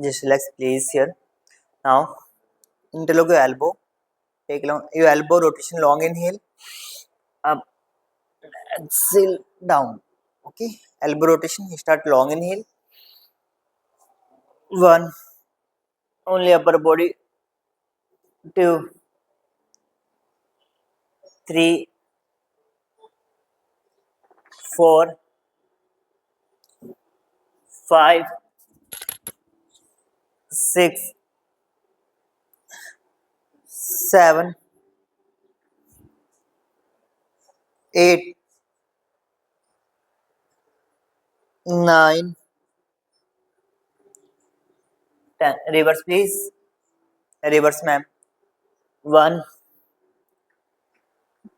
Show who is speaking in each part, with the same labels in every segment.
Speaker 1: Just relax, please. Here now, interlock your elbow. Take long your elbow rotation. Long inhale, up, exhale, down. Okay, elbow rotation. You start long inhale. One, only upper body. Two, three, four, five, six, seven, 8, 9, 10. Reverse, please. Reverse, ma'am. 1,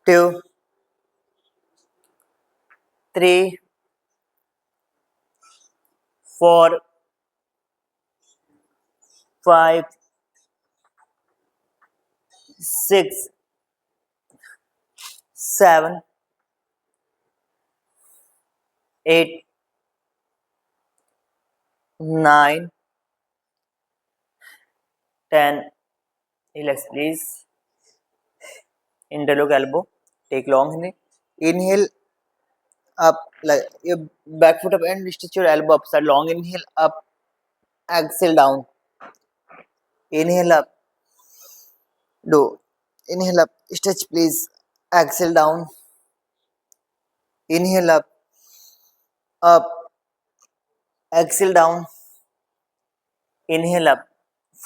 Speaker 1: 2, 3, 4, 5, 6, 7, 8, 9, 10. Relax, please. Interlock elbow. Take long inhale. Inhale up, like your back foot up and stretch your elbow upside. Long inhale up, exhale down. Inhale up, do. Inhale up, stretch please. Exhale down. Inhale up, exhale down. Inhale up.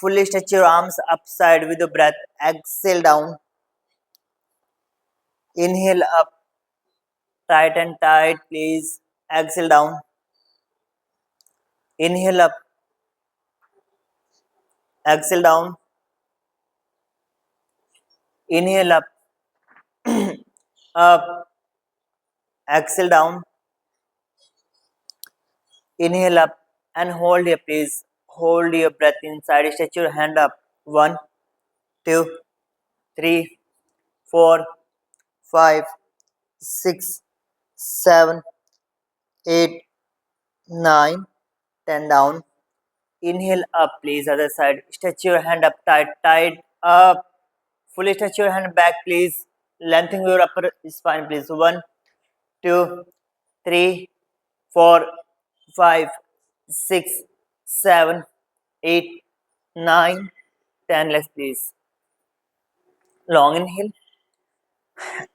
Speaker 1: Fully stretch your arms upside with your breath. Exhale down. Inhale up, tight and tight, please. Exhale down. Inhale up, exhale down. Inhale up, up, exhale down. Inhale up and hold here, please. Hold your breath inside. Stretch your hand up. 1, 2, 3, 4, 5, 6, 7, 8, 9, 10 down. Inhale up, please. Other side. Stretch your hand up tight, tight up. Fully stretch your hand back, please. Lengthen your upper spine, please. 1, 2, 3, 4, 5, 6, 7, 8, 9, 10. Let's please. Long inhale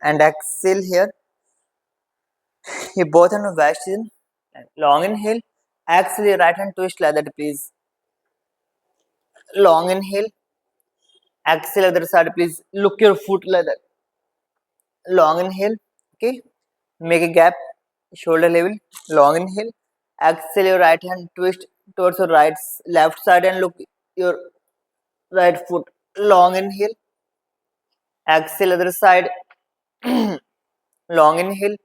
Speaker 1: and exhale here. You both hand on waist in. Long inhale. Exhale your right hand twist like that, please. Long inhale. Exhale other side, please. Look your foot like that. Long inhale. Okay. Make a gap. Shoulder level. Long inhale. Exhale your right hand twist towards your left side and look your right foot. Long inhale. Exhale other side. Long inhale.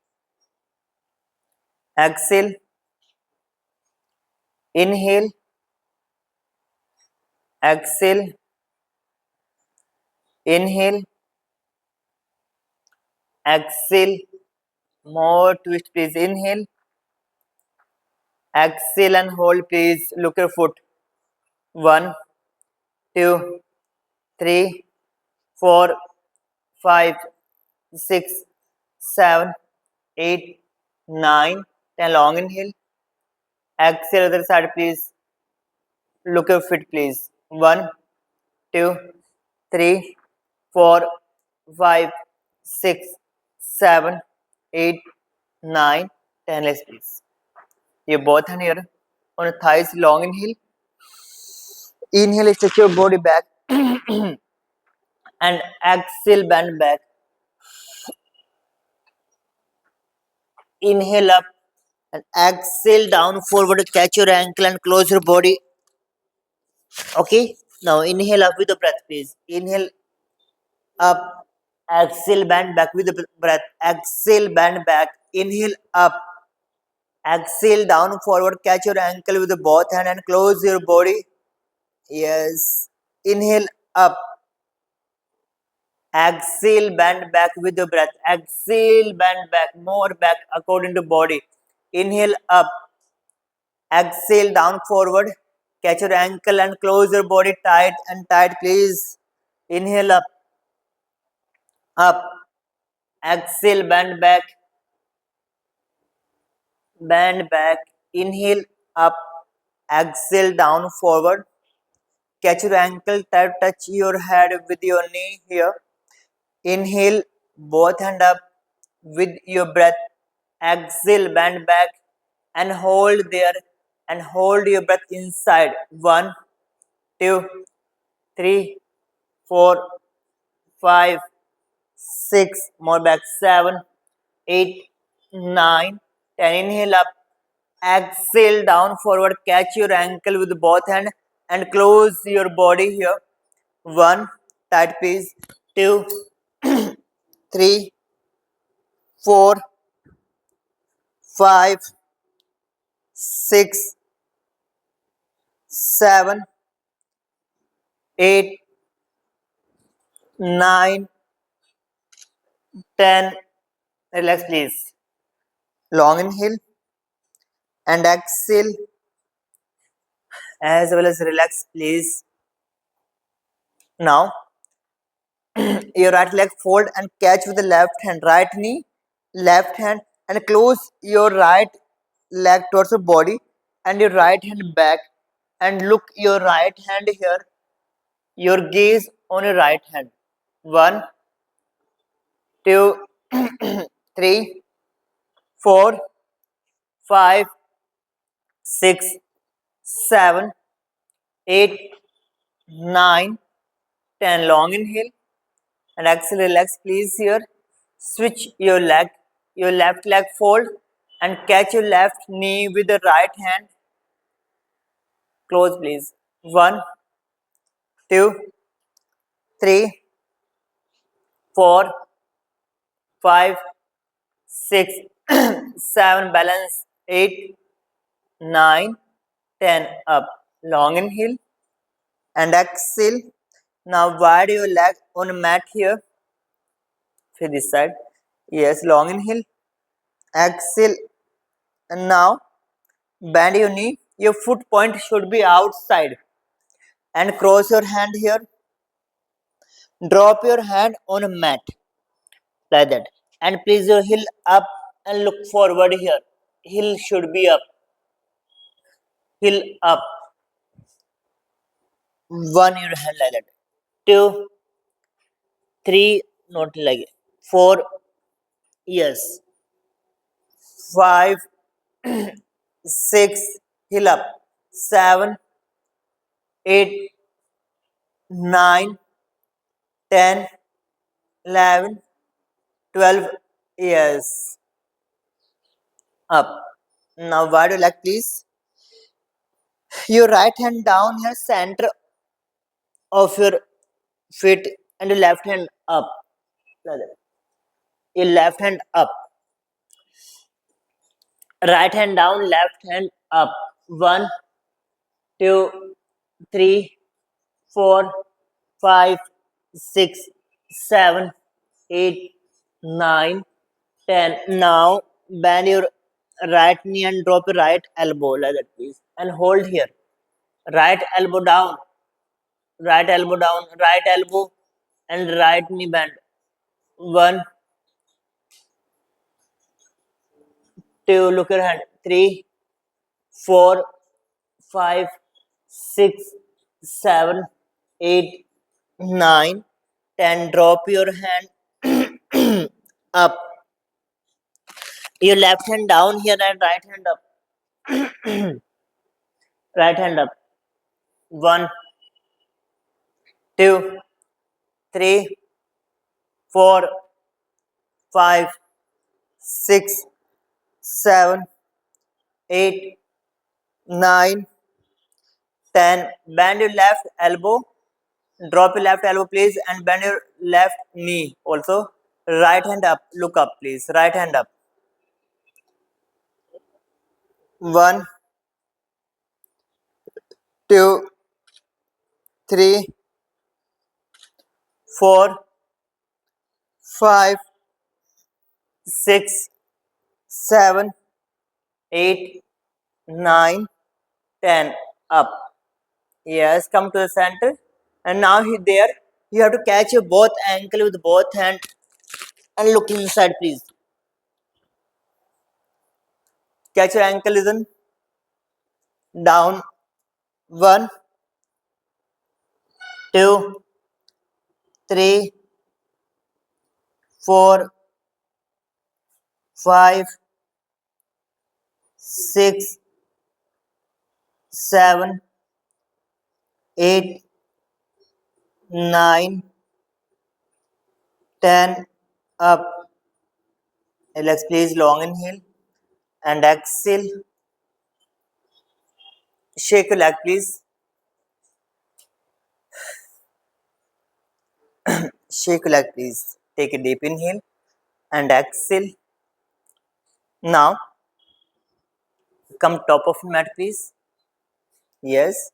Speaker 1: Exhale. Inhale. Exhale. Inhale. Exhale. More twist, please. Inhale. Exhale and hold, please. Look your foot. 1, 2, 3, 4, 5, 6, 7, 8, 9, 10. Long inhale. Exhale other side, please. Look your feet, please. 1, 2, 3, 4, 5, 6, 7, 8, 9, 10. Let's please. You both hand here on the thighs. Long inhale. Inhale, stretch your body back. And exhale, bend back. Inhale up and exhale down forward. Catch your ankle and close your body. Okay. Now inhale up with the breath, please. Inhale up. Exhale, bend back with the breath. Exhale, bend back. Inhale up. Exhale down forward. Catch your ankle with the both hand and close your body. Yes. Inhale up. Exhale, bend back with the breath. Exhale, bend back. More back according to body. Inhale up. Exhale down forward. Catch your ankle and close your body tight and tight, please. Inhale up, up. Exhale, bend back, bend back. Inhale up, exhale down forward. Catch your ankle, touch your head with your knee here. Inhale, both hand up with your breath. Exhale, bend back and hold there and hold your breath inside. 1, 2, 3, 4, 5, 6. More back. 7, 8, 9, 10. Inhale up. Exhale down forward. Catch your ankle with both hands and close your body here. 1. Tight please. 2, 3, 4, 5, 6, 7, 8, 9, 10. Relax please. Long inhale and exhale as well as relax please. Now your right leg fold and catch with the left hand, right knee, left hand, and close your right leg towards your body and your right hand back and look your right hand here, your gaze on your right hand. 1, 2, 3, 4, 5, 6, 7, 8, 9, 10. Long inhale and exhale, relax please here. Switch your leg, your left leg fold and catch your left knee with the right hand. Close please. 1, 2, 3, 4, 5, 6, 7. Balance. 8, 9, 10. Up. Long inhale and exhale. Now wide your leg on mat here. For this side. Yes, long inhale. Exhale. And now bend your knee. Your foot point should be outside. And cross your hand here. Drop your hand on a mat. Like that. And place your heel up and look forward here. Heel should be up. Heel up. 1 your hand like that. 2, 3, not like it. 4, yes. 5, 6, heel up. 7, 8, 9, 10, 11, 12, yes. Up. Now wide your leg please. Your right hand down here, center of your feet, and your left hand up. Like that. Your left hand up. Right hand down, left hand up. 1, 2, 3, 4, 5, 6, 7, 8, 9, 10. Now bend your right knee and drop your right elbow like that, please. And hold here. Right elbow down, right elbow down, right elbow, and right knee bend. 1, 2, look your hand. 3, 4, 5, 6, 7, 8, 9, 10. Drop your hand up. Your left hand down here and right hand up. Right hand up. 1, 2, 3, 4, 5, 6, 7, 8, 9, 10. Bend your left elbow. Drop your left elbow, please, and bend your left knee also. Right hand up. Look up, please. Right hand up. 1, 2, 3, 4, 5, 6, 7, 8, 9, 10. Up. Yes, come to the center. And now there, you have to catch your both ankle with both hand and look inside, please. Catch your ankle, listen. Down. 1, 2, 3, 4, 5, 6, 7, 8, 9, 10. Up. Relax, please. Long inhale and exhale. Shake your leg, please. Shake your leg, please. Take a deep inhale and exhale. Now, come top of mat, please. Yes.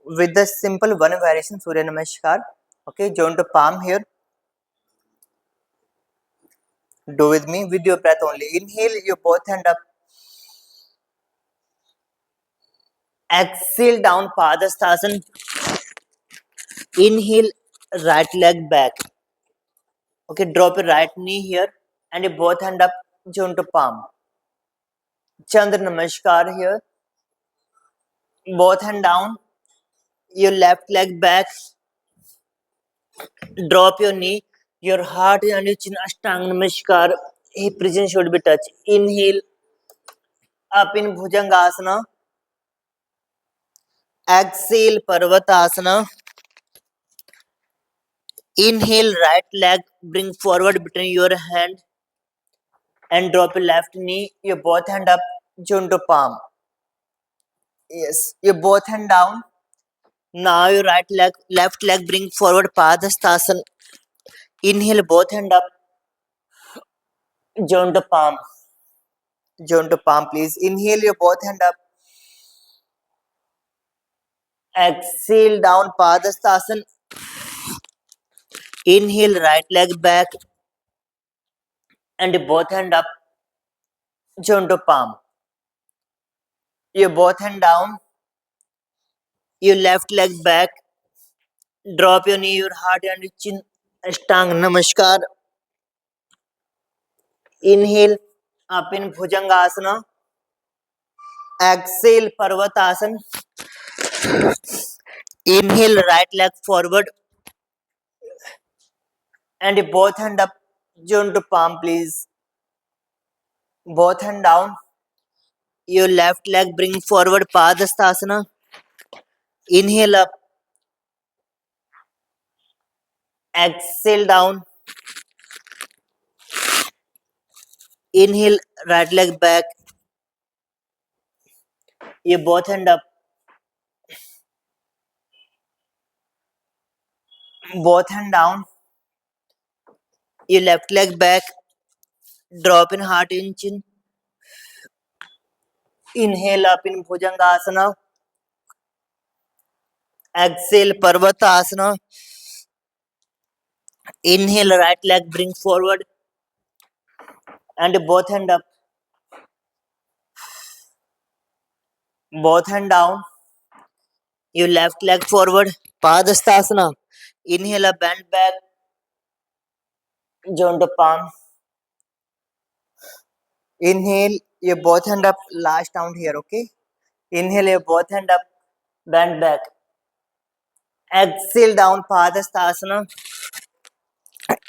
Speaker 1: With the simple one variation, Surya Namaskar. Okay, join the palm here. Do with me with your breath only. Inhale your both hand up. Exhale down, Padasthasana. Inhale, right leg back. Okay, drop your right knee here and your both hand up, join to palm. Chandra Namaskar here. Both hand down. Your left leg back. Drop your knee. Your heart and your chin. Ashtanga Namaskar. Hip region should be touched. Inhale up in Bhujangasana. Exhale Parvatasana. Inhale right leg. Bring forward between your hand and drop your left knee. Your both hand up. Join to palm. Yes. Your both hand down. Now your left leg bring forward Padasthasana. Inhale both hand up. Join the palm. Join the palm, please. Inhale your both hand up. Exhale down Padasthasana. Inhale right leg back and both hand up. Join the palm. Your both hand down. Your left leg back. Drop your knee, your heart and your chin. Ashtanga Namaskar. Inhale up in Bhujangasana. Exhale Parvatasana. Inhale right leg forward and both hand up. Join to palm, please. Both hand down. Your left leg bring forward Padasthasana. Inhale up. Exhale down. Inhale right leg back. Your both hand up. Both hand down. Your left leg back. Drop in heart in chin. Inhale up in Bhujangasana. Exhale Parvatasana. Inhale right leg bring forward and both hand up. Both hand down. Your left leg forward. Padasthasana. Inhale up, bend back. Join the palm. Inhale your both hand up. Last count here, okay? Inhale your both hand up. Bend back. Exhale down Padasthasana.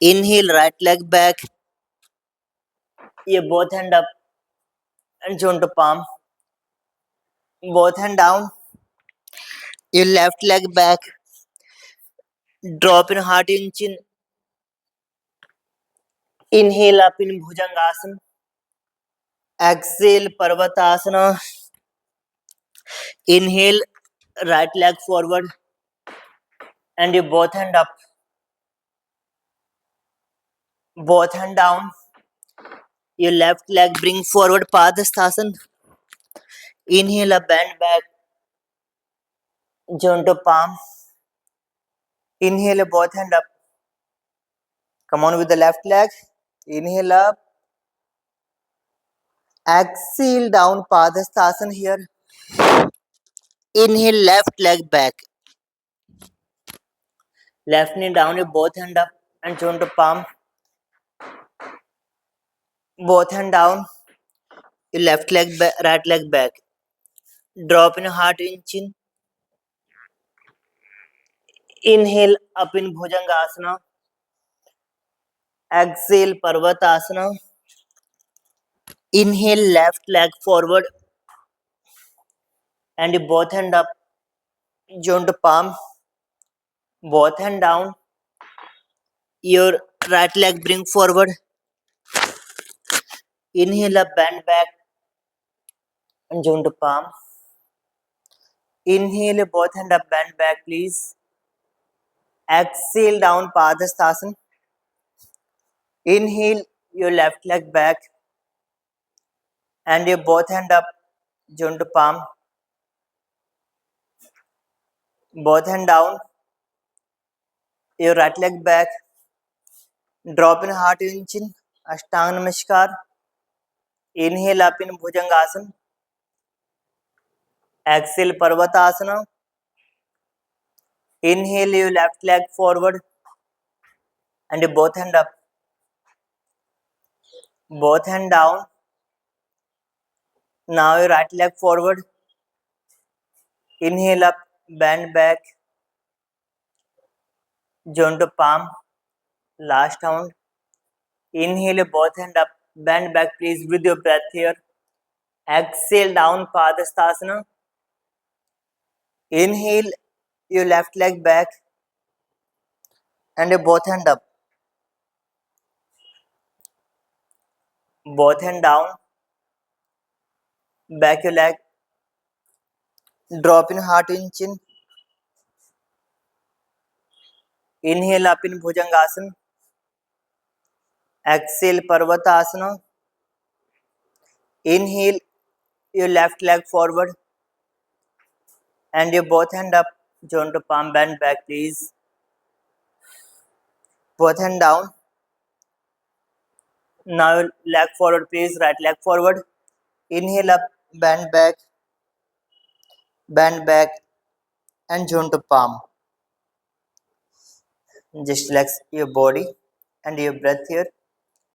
Speaker 1: Inhale right leg back. Your both hand up and join the palm. Both hand down. Your left leg back. Drop in heart in chin. Inhale up in Bhujangasana. Exhale Parvatasana. Inhale right leg forward and your both hand up. Both hand down. Your left leg bring forward Padasthasana. Inhale up, bend back. Join to palm. Inhale both hand up. Come on with the left leg. Inhale up. Exhale down Padasthasana here. Inhale, left leg back. Left knee down, your both hand up and join to palm. Both hand down, your left leg back, right leg back. Drop in heart in chin. Inhale up in Bhujangasana. Exhale Parvatasana. Inhale left leg forward and your both hand up, join to palm. Both hand down. Your right leg bring forward. Inhale up, bend back and join to palm. Inhale, both hand up, bend back, please. Exhale down, Padhastasana. Inhale, your left leg back and your both hand up, join to palm. Both hand down, your right leg back. Drop in heart in chin, Ashtanga Namaskar. Inhale up in Bhujangasana. Exhale Parvatasana. Inhale, your left leg forward and your both hand up. Both hand down. Now your right leg forward. Inhale up, bend back, join to palm. Last round. Inhale, both hand up, bend back, please, with your breath here. Exhale down, Padhastasana. Inhale, your left leg back and your both hand up. Both hand down, back your leg. Drop in heart in chin. Inhale up in Bhujangasana. Exhale Parvatasana. Inhale, your left leg forward and your both hand up, join to palm, bend back, please. Both hand down. Now your leg forward, please, right leg forward. Inhale up, bend back and join to palm. Just relax your body and your breath here.